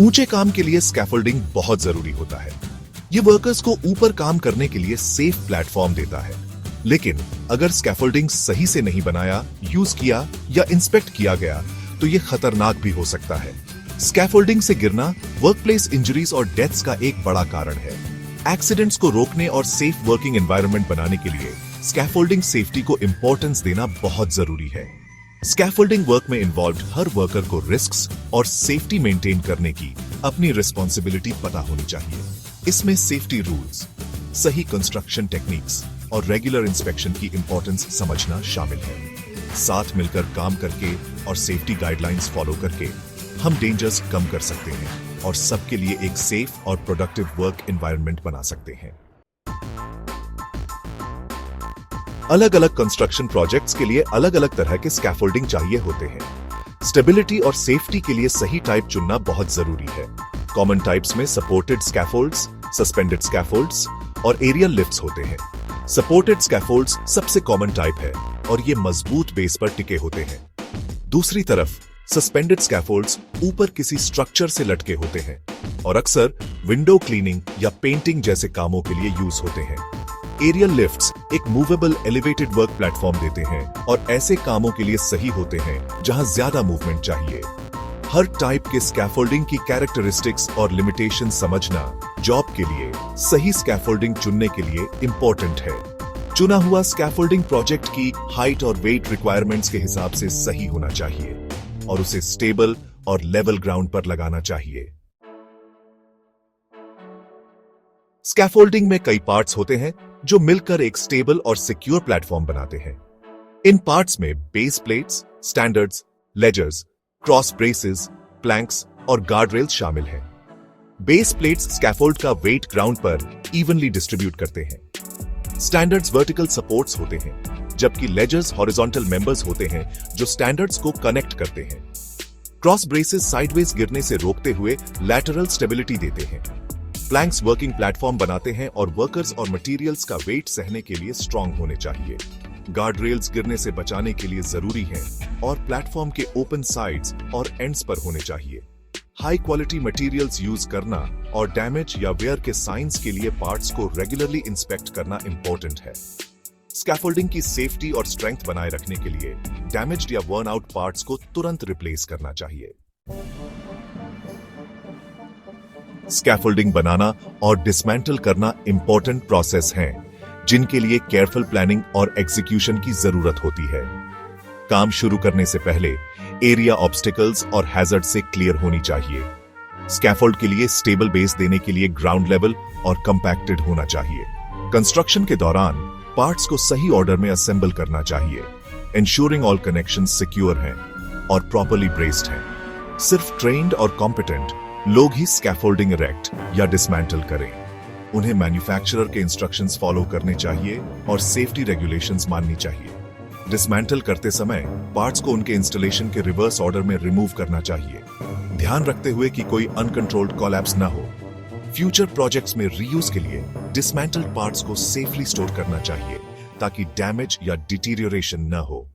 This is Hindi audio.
ऊंचे काम के लिए स्कैफोल्डिंग बहुत जरूरी होता है। ये वर्कर्स को ऊपर काम करने के लिए सेफ प्लेटफॉर्म देता है। लेकिन अगर स्कैफोल्डिंग सही से नहीं बनाया, यूज किया या इंस्पेक्ट किया गया तो ये खतरनाक भी हो सकता है। स्कैफोल्डिंग से गिरना वर्कप्लेस इंजरीज और डेथ्स का एक बड़ा कारण है। एक्सीडेंट्स को रोकने और सेफ वर्किंग एनवायरनमेंट बनाने के लिए स्कैफोल्डिंग सेफ्टी को इंपॉर्टेंस देना बहुत जरूरी है। स्कैफोल्डिंग वर्क में इन्वॉल्व हर वर्कर को रिस्क्स और सेफ्टी मेंटेन करने की अपनी रिस्पॉन्सिबिलिटी पता होनी चाहिए। इसमें सेफ्टी रूल्स, सही कंस्ट्रक्शन टेक्निक्स और रेगुलर इंस्पेक्शन की इंपॉर्टेंस समझना शामिल है। साथ मिलकर काम करके और सेफ्टी गाइडलाइंस फॉलो करके हम डेंजर्स कम कर सकते हैं और सबके लिए एक सेफ और प्रोडक्टिव वर्क एनवायरनमेंट बना सकते हैं। अलग अलग कंस्ट्रक्शन प्रोजेक्ट्स के लिए अलग अलग तरह के स्कैफोल्डिंग चाहिए होते हैं। स्टेबिलिटी और सेफ्टी के लिए सही टाइप चुनना बहुत जरूरी है। कॉमन टाइप्स में सपोर्टेड स्कैफोल्ड्स, सस्पेंडेड स्कैफोल्ड्स और एरियल लिफ्ट्स होते हैं। सपोर्टेड स्कैफोल्ड्स सबसे कॉमन टाइप है और ये मजबूत बेस पर टिके होते हैं। दूसरी तरफ सस्पेंडेड स्कैफोल्ड्स ऊपर किसी स्ट्रक्चर से लटके होते हैं और अक्सर विंडो क्लीनिंग या पेंटिंग जैसे कामों के लिए यूज होते हैं। एरियल लिफ्ट्स एक मूवेबल एलिवेटेड वर्क प्लेटफॉर्म देते हैं और ऐसे कामों के लिए सही होते हैं जहां ज्यादा मूवमेंट चाहिए। हर टाइप के स्कैफोल्डिंग की कैरेक्टरिस्टिक्स और लिमिटेशन समझना जॉब के लिए सही स्कैफोल्डिंग चुनने के लिए इंपॉर्टेंट है। चुना हुआ स्कैफोल्डिंग प्रोजेक्ट की हाइट और वेट रिक्वायरमेंट्स के हिसाब से सही होना चाहिए और उसे स्टेबल और लेवल ग्राउंड पर लगाना चाहिए। स्कैफोल्डिंग में कई पार्ट्स होते हैं जो मिलकर एक स्टेबल और सिक्योर प्लेटफॉर्म बनाते हैं। इन पार्ट्स में base plates, standards, ledgers, cross braces, planks और गार्डरेल्स शामिल हैं। बेस प्लेट्स स्कैफोल्ड का वेट ग्राउंड पर इवनली डिस्ट्रीब्यूट करते हैं। स्टैंडर्ड्स वर्टिकल सपोर्ट्स होते हैं, जबकि लेजर्स हॉरिजॉन्टल मेंबर्स होते हैं जो स्टैंडर्ड्स को कनेक्ट करते हैं। क्रॉस ब्रेसेस साइडवेज गिरने से रोकते हुए लैटरल स्टेबिलिटी देते हैं। प्लैंक्स वर्किंग प्लेटफॉर्म बनाते हैं और वर्कर्स और मटेरियल्स का वेट सहने के लिए स्ट्रांग होने चाहिए। गार्ड रेल्स गिरने से बचाने के लिए जरूरी हैं और प्लेटफॉर्म के ओपन साइड्स और एंड्स पर होने चाहिए। हाई क्वालिटी मटेरियल्स यूज करना और डैमेज या वेयर के साइंस के लिए पार्ट्स को रेगुलरली इंस्पेक्ट करना इंपॉर्टेंट है। स्कैफोल्डिंग की सेफ्टी और स्ट्रेंथ बनाए रखने के लिए डैमेज्ड या वर्न आउट पार्ट्स को तुरंत रिप्लेस करना चाहिए। स्कैफोल्डिंग बनाना और डिसमेंटल करना इंपॉर्टेंट प्रोसेस हैं, जिनके लिए केयरफुल प्लानिंग और एग्जीक्यूशन की जरूरत होती है। काम शुरू करने से पहले एरिया ऑब्स्टिकल्स और हैजर्ड से क्लियर होनी चाहिए। स्कैफोल्ड के लिए स्टेबल बेस देने के लिए ग्राउंड लेवल और कंपैक्टेड होना चाहिए। कंस्ट्रक्शन के दौरान पार्ट्स को सही ऑर्डर में असेंबल करना चाहिए, इंश्योरिंग ऑल कनेक्शंस सिक्योर हैं और प्रॉपर्ली ब्रेस्ड हैं। सिर्फ ट्रेन्ड और कॉम्पिटेंट लोग ही स्कैफोल्डिंग इरेक्ट या डिसमेंटल करें। उन्हें मैन्युफैक्चरर के इंस्ट्रक्शंस फॉलो करने चाहिए और सेफ्टी रेगुलेशंस माननी चाहिए। डिसमेंटल करते समय पार्ट्स को उनके इंस्टॉलेशन के रिवर्स ऑर्डर में रिमूव करना चाहिए, ध्यान रखते हुए कि कोई अनकंट्रोल्ड कोलैप्स न हो। फ्यूचर प्रोजेक्ट्स में रीयूज के लिए डिसमेंटल्ड पार्ट्स को सेफली स्टोर करना चाहिए ताकि डैमेज या डिटीरियोरेशन न हो।